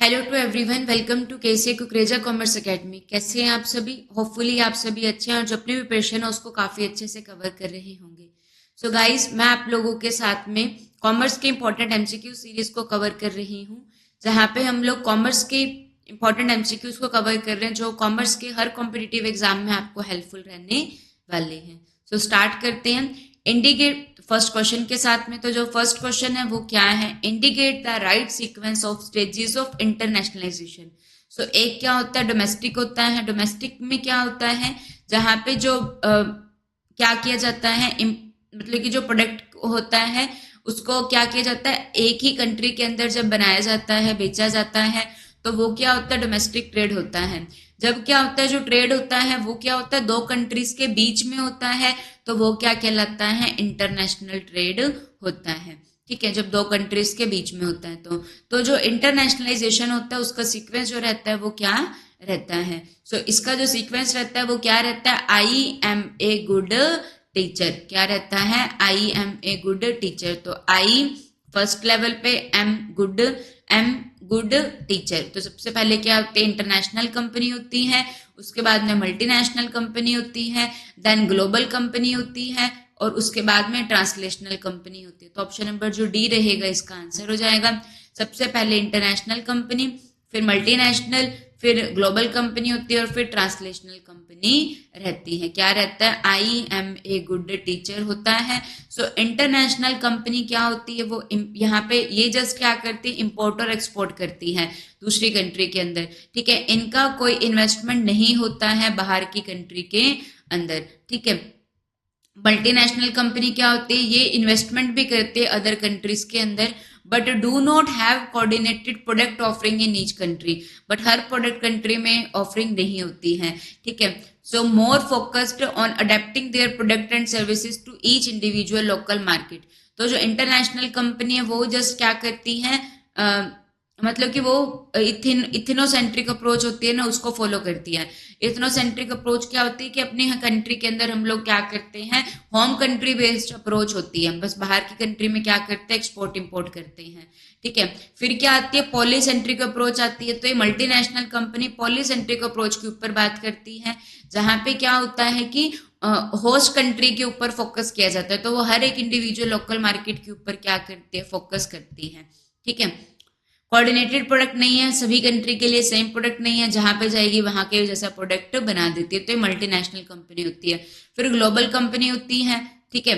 Hello to everyone, welcome to KCA Kukreja commerce academy. कैसे हैं आप सभी? होपफुली आप सभी अच्छे हैं और जो अपनी प्रिपरेशन है उसको काफ़ी अच्छे से कवर कर रहे होंगे। सो गाइस, मैं आप लोगों के साथ में कॉमर्स के इंपॉर्टेंट एमसीक्यू सीरीज को कवर कर रही हूँ, जहाँ पे हम लोग कॉमर्स के इंपॉर्टेंट एमसीक्यूज को कवर कर रहे हैं जो कॉमर्स के हर कॉम्पिटिटिव एग्जाम में आपको हेल्पफुल रहने वाले हैं। सो स्टार्ट करते हैं। इंडिकेट फर्स्ट क्वेश्चन के साथ में। तो जो फर्स्ट क्वेश्चन है वो क्या है? Indicate the right sequence of stages of internationalization. So एक क्या होता है? डोमेस्टिक होता है। डोमेस्टिक में क्या होता है? जहाँ पे जो क्या किया जाता है, मतलब कि जो प्रोडक्ट होता है उसको क्या किया जाता है, एक ही कंट्री के अंदर जब बनाया जाता है, बेचा जाता है, तो वो क्या होता है? डोमेस्टिक ट्रेड होता है। जब क्या होता है, जो ट्रेड होता है वो क्या होता है? दो कंट्रीज के बीच में होता है, तो वो क्या कहलाता है? इंटरनेशनल ट्रेड होता है। ठीक है, जब दो कंट्रीज के बीच में होता है तो जो इंटरनेशनलाइजेशन होता है उसका सीक्वेंस जो रहता है वो क्या रहता है? सो इसका जो सीक्वेंस रहता है वो क्या रहता है? I am a good teacher. क्या रहता है? I am a good teacher. तो आई फर्स्ट लेवल पे, एम गुड टीचर। तो सबसे पहले क्या होती है? इंटरनेशनल कंपनी होती है, उसके बाद में मल्टीनेशनल कंपनी होती है, देन ग्लोबल कंपनी होती है, और उसके बाद में ट्रांसलेशनल कंपनी होती है। तो ऑप्शन नंबर जो डी रहेगा इसका आंसर हो जाएगा। सबसे पहले इंटरनेशनल कंपनी, फिर मल्टीनेशनल, फिर ग्लोबल कंपनी होती है और फिर ट्रांसलेशनल कंपनी रहती है। क्या रहता है? I am a good teacher होता है। सो इंटरनेशनल कंपनी क्या होती है? वो यहाँ पे ये जस्ट क्या करती है? इंपोर्ट और एक्सपोर्ट करती है दूसरी कंट्री के अंदर। ठीक है, इनका कोई इन्वेस्टमेंट नहीं होता है बाहर की कंट्री के अंदर। ठीक है, मल्टीनेशनल कंपनी क्या होती है? ये इन्वेस्टमेंट भी करते हैं अदर कंट्रीज के अंदर, but do not have coordinated product offering in each country. But हर प्रोडक्ट कंट्री में ऑफरिंग नहीं होती है। ठीक है, so more focused on adapting their product and services to each individual local market. तो जो इंटरनेशनल कंपनी है वो जस्ट क्या करती है, मतलब कि वो इथिनोसेंट्रिक अप्रोच होती है ना, उसको फॉलो करती है। इथनोसेंट्रिक अप्रोच क्या होती है कि अपनी कंट्री के अंदर हम लोग क्या करते हैं? होम कंट्री बेस्ड अप्रोच होती है, बस बाहर की कंट्री में क्या करते हैं? एक्सपोर्ट इंपोर्ट करते हैं। ठीक है, फिर क्या आती है? पॉलीसेंट्रिक अप्रोच आती है। तो ये मल्टीनेशनल कंपनी पॉलीसेंट्रिक अप्रोच के ऊपर बात करती है, जहां पे क्या होता है कि होस्ट कंट्री के ऊपर फोकस किया जाता है। तो वो हर एक इंडिविजुअल लोकल मार्केट के ऊपर क्या करती है? फोकस करती है। ठीक है, कोऑर्डिनेटेड प्रोडक्ट नहीं है, सभी कंट्री के लिए सेम प्रोडक्ट नहीं है, जहां पे जाएगी वहां के जैसा प्रोडक्ट बना देती है। तो ये मल्टीनेशनल कंपनी होती है। फिर ग्लोबल कंपनी होती है। ठीक है,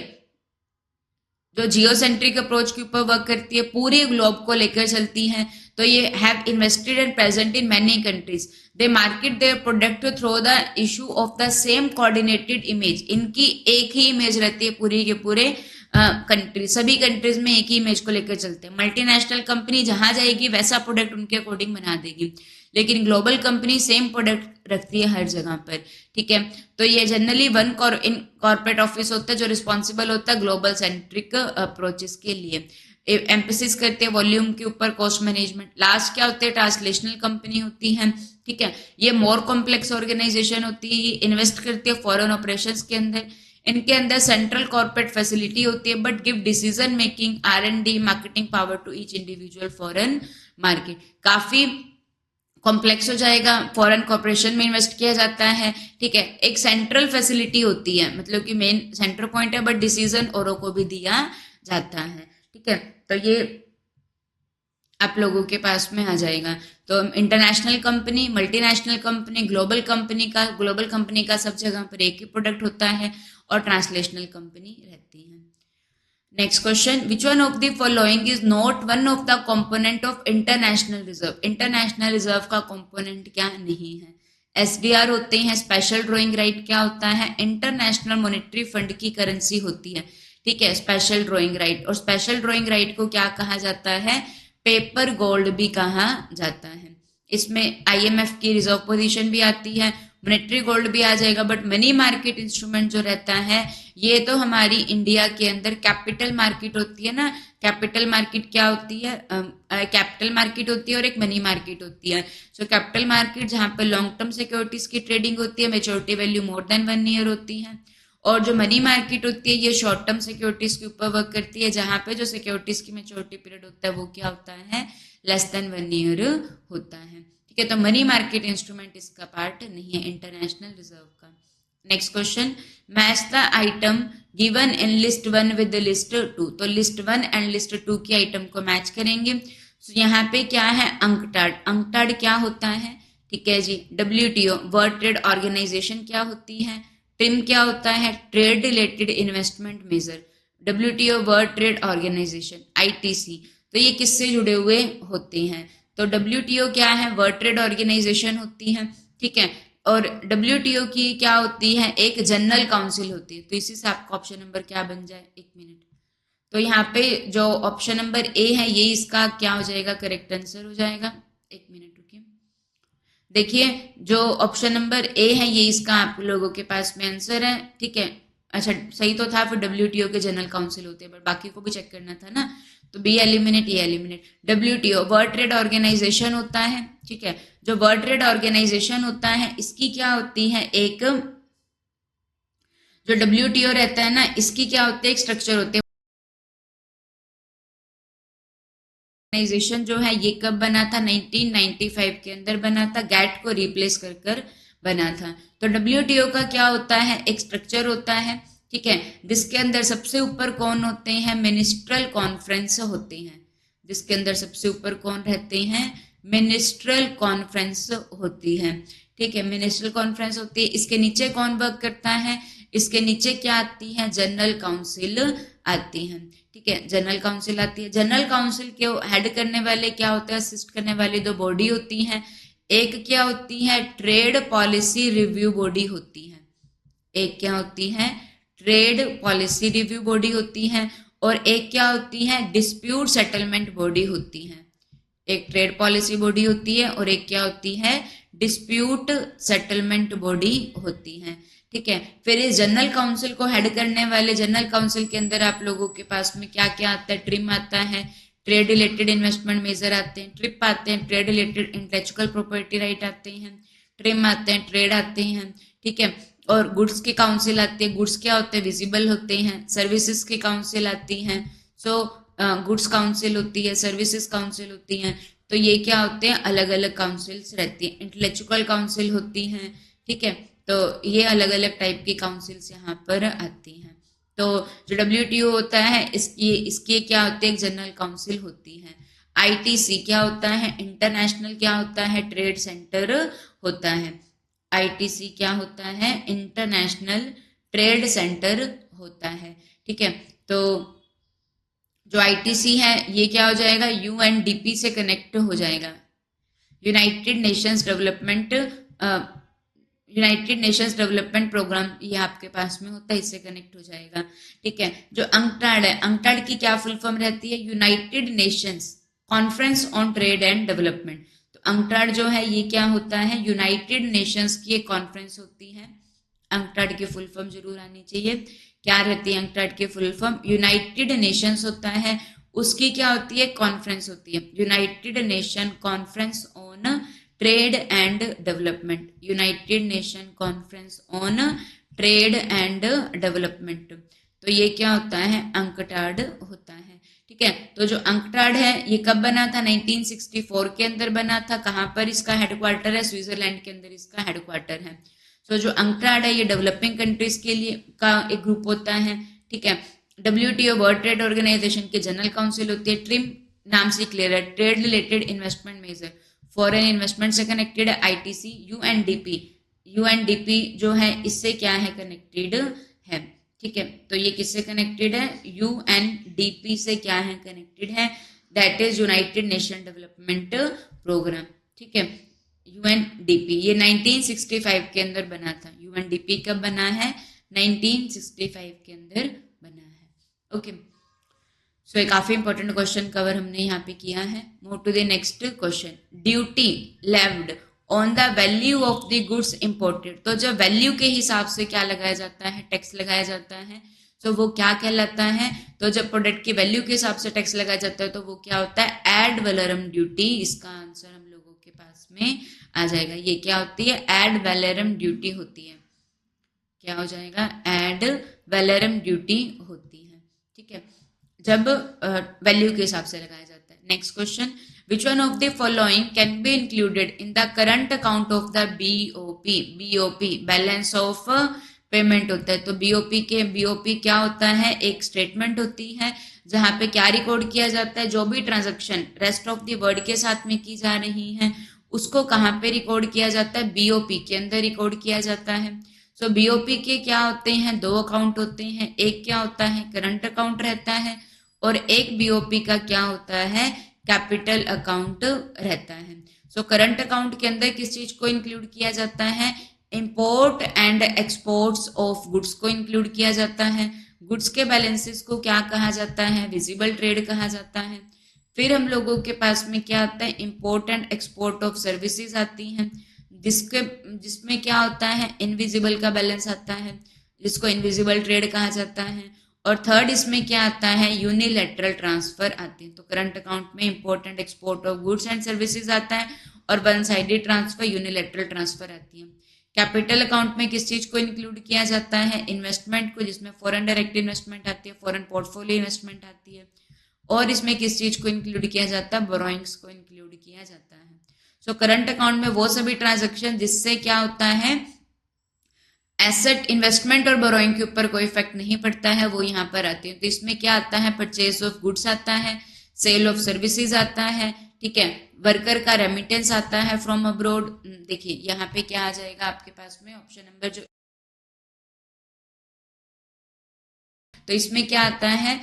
जो जियोसेंट्रिक अप्रोच के ऊपर वर्क करती है, पूरे ग्लोब को लेकर चलती है। तो ये have invested and present in many countries, they market their product through the issue of the same coordinated image. इनकी एक ही इमेज रहती है पूरी के पूरे कंट्री, सभी कंट्रीज में एक ही इमेज को लेकर चलते हैं। मल्टीनेशनल कंपनी जहां जाएगी वैसा प्रोडक्ट उनके अकॉर्डिंग बना देगी, लेकिन ग्लोबल कंपनी सेम प्रोडक्ट रखती है हर जगह पर। ठीक है, तो ये जनरली वन कॉर्पोरेट ऑफिस होता है जो रिस्पॉन्सिबल होता है ग्लोबल सेंट्रिक अप्रोचेस के लिए। एम्फेसिस करते हैं वॉल्यूम के ऊपर, कॉस्ट मैनेजमेंट। लास्ट क्या होते हैं? ट्रांसलेशनल कंपनी होती है। ठीक है, ये मोर कॉम्प्लेक्स ऑर्गेनाइजेशन होती है, ये इन्वेस्ट करती है फॉरेन ऑपरेशंस के अंदर। इनके अंदर सेंट्रल कॉर्पोरेट फैसिलिटी होती है, but give decision making, R&D, marketing power to each individual foreign market. काफी कॉम्प्लेक्स हो जाएगा, फॉरेन कॉर्पोरेशन में इन्वेस्ट किया जाता है। ठीक है, एक सेंट्रल फैसिलिटी होती है, मतलब कि मेन सेंटर पॉइंट है, बट डिसीजन औरों को भी दिया जाता है। ठीक है, तो ये आप लोगों के पास में आ जाएगा। तो international company, multinational company, global company का सब जगह पर एक ही प्रोडक्ट होता है, और ट्रांसलेशनल कंपनी रहती है। Next question, which one of the following is not one of the component of international reserve. International reserve का कंपोनेंट क्या नहीं है? SDR होते हैं, स्पेशल ड्रॉइंग राइट क्या होता है? इंटरनेशनल मॉनेटरी फंड की करेंसी होती है। ठीक है, स्पेशल ड्रॉइंग राइट। और स्पेशल ड्रॉइंग राइट को क्या कहा जाता है? पेपर गोल्ड भी कहा जाता है। इसमें IMF की रिजर्व पोजीशन भी आती है, मॉनेटरी गोल्ड भी आ जाएगा, बट मनी मार्केट इंस्ट्रूमेंट जो रहता है ये तो हमारी इंडिया के अंदर कैपिटल मार्केट होती है ना। कैपिटल मार्केट क्या होती है? कैपिटल मार्केट होती है और एक मनी मार्केट होती है। सो कैपिटल मार्केट जहां पर लॉन्ग टर्म सिक्योरिटीज की ट्रेडिंग होती है, maturity value more than 1 year होती है। और जो मनी मार्केट होती है ये शॉर्ट टर्म सिक्योरिटीज के ऊपर वर्क करती है, जहां पे जो सिक्योरिटीज की मेच्योरिटी पीरियड होता है वो क्या होता है? लेस देन 1 ईयर होता है। ठीक है, तो मनी मार्केट इंस्ट्रूमेंट इसका पार्ट नहीं है इंटरनेशनल रिजर्व का। Next question, match the item given in list 1 with list 2। तो लिस्ट 1 एंड लिस्ट 2 की आइटम को मैच करेंगे। तो यहाँ पे क्या है, अंकटाड। अंकटाड क्या होता है, ठीक है जी, WTO वर्ल्ड ट्रेड ऑर्गेनाइजेशन क्या होती है, ट्रिम क्या होता है, trade related investment measure, WTO world trade organisation, ITC। तो ये किससे जुड़े हुए होते हैं, तो WTO क्या है, वर्ल्ड ट्रेड ऑर्गेनाइजेशन होती है। ठीक है, और WTO की क्या होती है, एक जनरल काउंसिल होती है। तो इसी से आपका ऑप्शन नंबर क्या बन जाए, एक मिनट। तो यहाँ पे जो ऑप्शन नंबर ए है ये इसका क्या हो जाएगा, करेक्ट आंसर हो जाएगा। एक मिनट रुकिए, देखिए जो ऑप्शन नंबर ए है ये इसका आप लोगों के पास में आंसर है। ठीक है, अच्छा सही तो था, फिर WTO के जनरल काउंसिल होते हैं, बट बाकी को भी चेक करना था ना। तो बी एलिमिनेट, ये eliminate. WTO world trade organisation होता है। ठीक है, जो वर्ल्ड ट्रेड ऑर्गेनाइजेशन होता है इसकी क्या होती है, एक जो WTO रहता है ना इसकी क्या होती है, एक स्ट्रक्चर होते हैं। ऑर्गेनाइजेशन जो है ये कब बना था, 1995 के अंदर बना था, गैट को रिप्लेस कर कर बना था। तो WTO का क्या होता है, एक स्ट्रक्चर होता है। ठीक है, जिसके अंदर सबसे ऊपर कौन होते हैं, मिनिस्ट्रल कॉन्फ्रेंस होते हैं। जिसके अंदर सबसे ऊपर कौन रहते हैं, मिनिस्ट्रल कॉन्फ्रेंस होती है। ठीक है, मिनिस्ट्रल कॉन्फ्रेंस होती है। इसके नीचे कौन वर्क करता है, इसके नीचे क्या आती है, जनरल काउंसिल आती है। ठीक है, जनरल काउंसिल आती है। जनरल काउंसिल के हेड करने वाले क्या होते हैं, असिस्ट करने वाली दो बॉडी होती हैं। एक क्या होती है, ट्रेड पॉलिसी रिव्यू बॉडी होती है। एक क्या होती है, ट्रेड पॉलिसी रिव्यू बॉडी होती है, और एक क्या होती है, डिस्प्यूट सेटलमेंट बॉडी होती है। एक ट्रेड पॉलिसी बॉडी होती है और एक क्या होती है, डिस्प्यूट सेटलमेंट बॉडी होती है। ठीक है, फिर इस जनरल काउंसिल को हेड करने वाले जनरल काउंसिल के अंदर आप लोगों के पास में क्या क्या आता है, ट्रिम आता है, ट्रेड रिलेटेड इन्वेस्टमेंट मेजर आते हैं, ट्रिप आते हैं, trade related intellectual property right आते हैं, ट्रिम आते हैं, ट्रेड आते हैं। ठीक है, और गुड्स की काउंसिल आती है। गुड्स क्या होते हैं, विजिबल होते हैं। सर्विसेज की काउंसिल आती है, सो गुड्स काउंसिल होती है, सर्विसेज काउंसिल होती हैं। तो ये क्या होते हैं, अलग अलग काउंसिल्स रहती हैं। इंटेलेक्चुअल काउंसिल होती हैं। ठीक है, तो ये अलग अलग टाइप की काउंसिल्स यहाँ पर आती हैं। तो जो WTO होता है इसकी इसकी क्या होती है, एक जनरल काउंसिल होती है। ITC क्या होता है, इंटरनेशनल क्या होता है, ट्रेड सेंटर होता है। ITC क्या होता है, इंटरनेशनल ट्रेड सेंटर होता है। ठीक है, तो जो ITC है ये क्या हो जाएगा, UNDP से कनेक्ट हो जाएगा। United Nations development United Nations development programme ये आपके पास में होता है, इससे कनेक्ट हो जाएगा। ठीक है, जो अंकटाड है, अंकटाड की क्या फुल फॉर्म रहती है, United Nations conference on trade and development. तो अंकटाड जो है ये क्या होता है, यूनाइटेड नेशंस की एक कॉन्फ्रेंस होती है। अंकटाड की फुल फॉर्म जरूर आनी चाहिए। क्या रहती है अंकटाड की फुल फॉर्म, यूनाइटेड नेशंस होता है, उसकी क्या होती है, कॉन्फ्रेंस होती है, United nation conference on trade and development, United nation conference on trade and development. तो ये क्या होता है, अंकटाड होता है। ठीक है, तो जो अंकटाड है ये कब बना था, 1964 के अंदर बना था। कहाँ पर इसका हेडक्वार्टर है, स्विट्जरलैंड के अंदर इसका हेडक्वार्टर है। तो जो अंकटाड है ये डेवलपिंग कंट्रीज के लिए का एक ग्रुप होता है। ठीक है, WTO वर्ल्ड ट्रेड ऑर्गेनाइजेशन के जनरल काउंसिल होती है। ट्रिम नाम से क्लियर है, trade related investment major, foreign investment से कनेक्टेड है। ITC, UNDP जो है इससे क्या है, कनेक्टेड है। ठीक है, तो ये किससे कनेक्टेड है, UNDP से क्या है, कनेक्टेड है, that is United Nation development programme. ठीक है, UNDP ये 1965 के अंदर बना था। UNDP कब बना है, 1965 के अंदर बना है। ओके, सो ये काफी इंपॉर्टेंट क्वेश्चन कवर हमने यहाँ पे किया है। Move to the next question, duty levied on the value of the goods imported. तो जब वैल्यू के हिसाब से क्या लगाया जाता है, टैक्स लगाया जाता है, तो वो क्या कहलाता है, तो जब प्रोडक्ट की वैल्यू के हिसाब से टैक्स लगाया जाता है तो वो क्या होता है, एड वैलोरम ड्यूटी। इसका आंसर हम लोगों के पास में आ जाएगा। ये क्या होती है, एड वैलोरम ड्यूटी होती है। क्या हो जाएगा, एड वैलोरम ड्यूटी होती है। ठीक है, जब वैल्यू के हिसाब से लगाया जाता है। Next question, Which one of the following can be included in the current account of the BOP? BOP balance of payment होता है। तो बीओपी क्या होता है? एक स्टेटमेंट होती है जहां पे क्या रिकॉर्ड किया जाता है, जो भी transaction rest of the word के साथ में की जा रही है उसको कहाँ पे रिकॉर्ड किया जाता है? बीओपी के अंदर रिकॉर्ड किया जाता है। सो बीओपी के क्या होते हैं? दो अकाउंट होते हैं। एक क्या होता है? करंट अकाउंट रहता है, और एक बीओपी का क्या होता है? कैपिटल अकाउंट रहता है। सो करंट अकाउंट के अंदर किस चीज को इंक्लूड किया जाता है? Import and exports of goods को इंक्लूड किया जाता है। गुड्स के बैलेंसेस को क्या कहा जाता है? विजिबल ट्रेड कहा जाता है। फिर हम लोगों के पास में क्या आता है? Import and export of services आती हैं, जिसमें क्या होता है? इनविजिबल का बैलेंस आता है, जिसको इनविजिबल ट्रेड कहा जाता है। और थर्ड इसमें क्या आता है? यूनिलैटरल ट्रांसफर आते हैं। तो करंट अकाउंट में import and export of goods and services आता है, और one sided transfer unilateral transfer आती है। कैपिटल अकाउंट में किस चीज को इंक्लूड किया जाता है? इन्वेस्टमेंट को, जिसमें फॉरेन डायरेक्ट इन्वेस्टमेंट आती है, फॉरेन पोर्टफोलियो इन्वेस्टमेंट आती है। और इसमें किस चीज को इंक्लूड किया जाता है? बोरोइंग्स को इंक्लूड किया जाता है। सो करंट अकाउंट में वो सभी ट्रांजेक्शन जिससे क्या होता है? एसेट इन्वेस्टमेंट और बोरोइंग के ऊपर कोई इफेक्ट नहीं पड़ता है, वो यहाँ पर आती है। तो इसमें क्या आता है? परचेज ऑफ गुड्स आता है, सेल ऑफ सर्विसेज आता है, ठीक है, वर्कर का रेमिटेंस आता है फ्रॉम अब्रोड। देखिए यहाँ पे क्या आ जाएगा आपके पास में ऑप्शन नंबर जो, तो इसमें क्या आता है?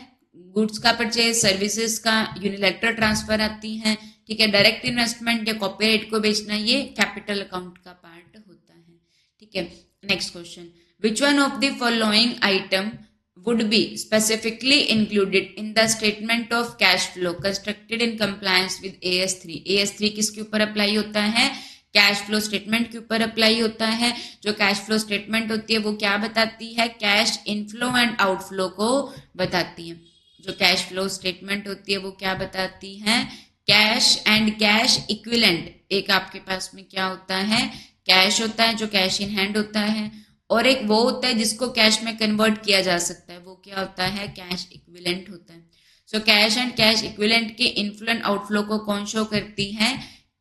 गुड्स का परचेज, सर्विसेज का यूनिलैटरल ट्रांसफर आती है, ठीक है। डायरेक्ट इन्वेस्टमेंट या कॉपीराइट को बेचना ये कैपिटल अकाउंट का पार्ट होता है, ठीक है। Next question, which one of the following item would be specifically included in the statement of cash flow constructed in compliance with AS3? AS3 किसके ऊपर अप्लाई होता है? कैश फ्लो स्टेटमेंट के ऊपर अप्लाई होता है। जो कैश फ्लो स्टेटमेंट होती है वो क्या बताती है? कैश इनफ्लो एंड आउटफ्लो को बताती है। जो कैश फ्लो स्टेटमेंट होती है वो क्या बताती है? कैश एंड कैश इक्विवेलेंट, एक आपके पास में क्या होता है? कैश होता है जो कैश इन हैंड होता है, और एक वो होता है जिसको कैश में कन्वर्ट किया जा सकता है, वो क्या होता है? कैश इक्विवेलेंट होता है। So cash and cash equivalent के इनफ्लो एंड आउटफ्लो को कौन शो करती है?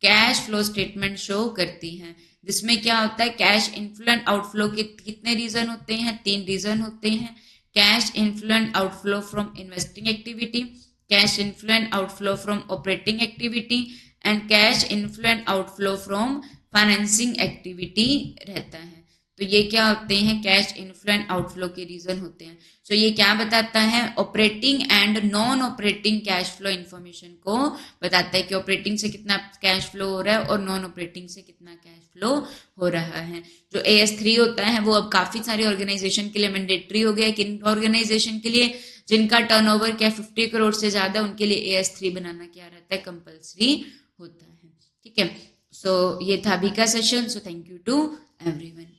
कैश फ्लो स्टेटमेंट शो करती है, जिसमें क्या होता है? कैश इनफ्लो एंड आउटफ्लो के कितने रीजन होते हैं? 3 रीजन होते हैं। Cash inflow and outflow from investing activity, cash inflow and outflow from operating activity, and cash inflow and outflow from financing activity रहता है। तो ये क्या होते हैं? कैश इनफ्लो एंड आउटफ्लो के रीजन होते हैं। सो ये क्या बताता है? Operating and non operating cash flow information को बताता है कि ऑपरेटिंग से कितना कैश फ्लो हो रहा है और नॉन ऑपरेटिंग से कितना कैश फ्लो हो रहा है। जो AS3 होता है वो अब काफी सारे ऑर्गेनाइजेशन के लिए मैंडेटरी हो गया। किन ऑर्गेनाइजेशन के लिए? जिनका टर्नओवर क्या 50 करोड़ से ज्यादा, उनके लिए AS3 बनाना क्या रहता है? कंपल्सरी होता है, ठीक है। सो ये था अभी का session. So thank you to everyone.